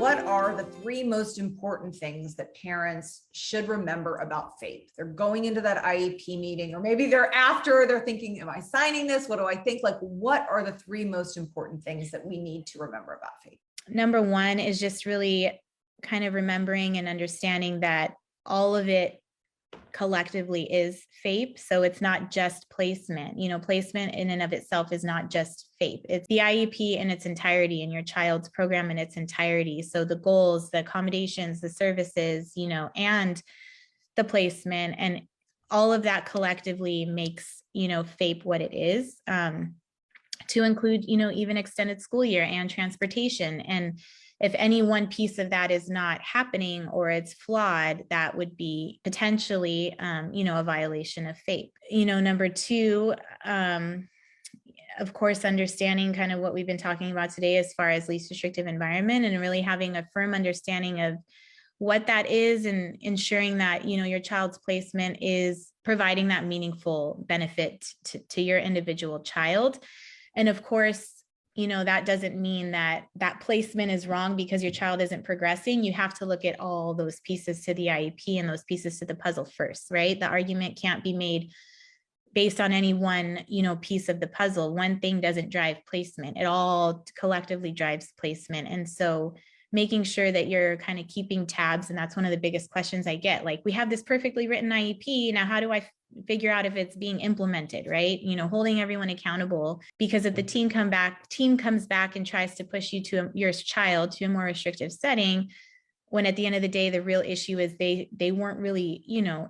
what are the three most important things that parents should remember about FAPE? They're going into that IEP meeting, or maybe they're after, they're thinking, am I signing this? What do I think? Like, what are the three most important things that we need to remember about FAPE? Number one is just really kind of remembering and understanding that all of it collectively is FAPE. So it's not just placement. Placement in and of itself is not just FAPE. It's the IEP in its entirety and your child's program in its entirety. So the goals, the accommodations, the services, and the placement, and all of that collectively makes, FAPE what it is, to include, even extended school year and transportation. And if any one piece of that is not happening or it's flawed, that would be potentially, a violation of FAPE. Number two, of course, understanding kind of what we've been talking about today as far as least restrictive environment, and really having a firm understanding of what that is, and ensuring that, your child's placement is providing that meaningful benefit to your individual child. And of course, that doesn't mean that placement is wrong because your child isn't progressing. You have to look at all those pieces to the IEP and those pieces to the puzzle first, right? The argument can't be made based on any one, piece of the puzzle. One thing doesn't drive placement. It all collectively drives placement. And so making sure that you're kind of keeping tabs. And that's one of the biggest questions I get. Like, we have this perfectly written IEP. Now, how do I figure out if it's being implemented, right? Holding everyone accountable, because if the team comes back and tries to push you to your child to a more restrictive setting, when at the end of the day, the real issue is they weren't really,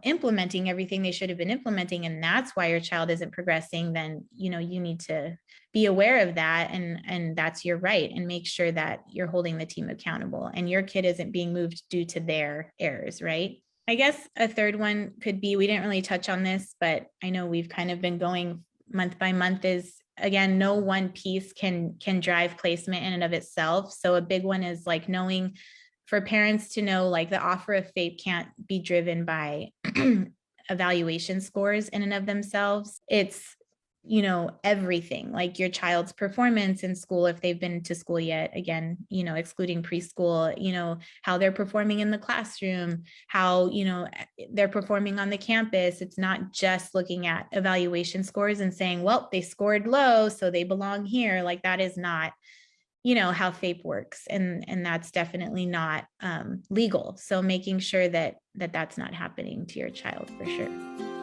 implementing everything they should have been implementing. And that's why your child isn't progressing. Then, you need to be aware of that. And that's your right. And make sure that you're holding the team accountable and your kid isn't being moved due to their errors, right? I guess a third one could be, we didn't really touch on this, but I know we've kind of been going month by month, is, again, no one piece can drive placement in and of itself. So a big one is like knowing, for parents to know, like, the offer of FAPE can't be driven by evaluation scores in and of themselves. It's, everything, like your child's performance in school, if they've been to school yet, again, excluding preschool, how they're performing in the classroom, how, they're performing on the campus. It's not just looking at evaluation scores and saying, well, they scored low, so they belong here. Like, that is not, how FAPE works. And that's definitely not legal. So making sure that that's not happening to your child, for sure.